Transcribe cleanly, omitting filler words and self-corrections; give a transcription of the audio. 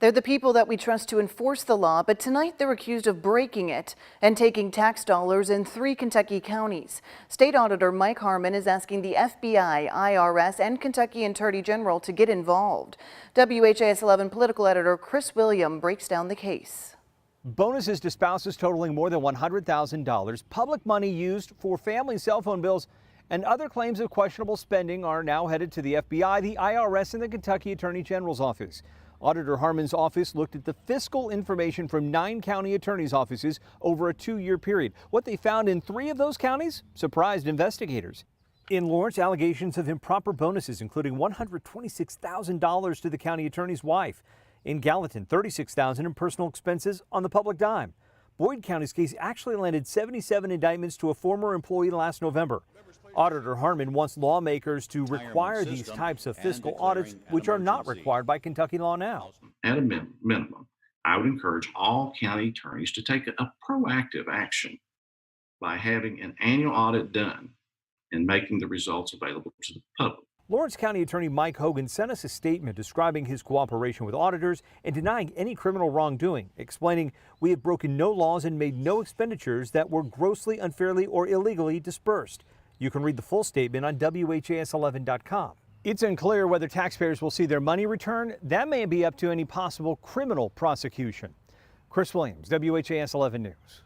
They're the people that we trust to enforce the law, but tonight they're accused of breaking it and taking tax dollars in 3 Kentucky counties. State Auditor Mike Harmon is asking the FBI, IRS, and Kentucky Attorney General to get involved. WHAS 11 political editor Chris William breaks down the case. Bonuses to spouses totaling more than $100,000, public money used for family cell phone bills, and other claims of questionable spending are now headed to the FBI, the IRS, and the Kentucky Attorney General's office. Auditor Harmon's office looked at the fiscal information from 9 county attorneys' offices over a 2-year period. What they found in 3 of those counties surprised investigators. In Lawrence, allegations of improper bonuses, including $126,000 to the county attorney's wife. In Gallatin, $36,000 in personal expenses on the public dime. Boyd County's case actually landed 77 indictments to a former employee last November. Auditor Harmon wants lawmakers to require these types of fiscal audits, which are not required by Kentucky law now. At a minimum, I would encourage all county attorneys to take a proactive action by having an annual audit done and making the results available to the public. Lawrence County Attorney Mike Hogan sent us a statement describing his cooperation with auditors and denying any criminal wrongdoing, explaining, "We have broken no laws and made no expenditures that were grossly, unfairly, or illegally dispersed." You can read the full statement on WHAS11.com. It's unclear whether taxpayers will see their money returned. That may be up to any possible criminal prosecution. Chris Williams, WHAS 11 News.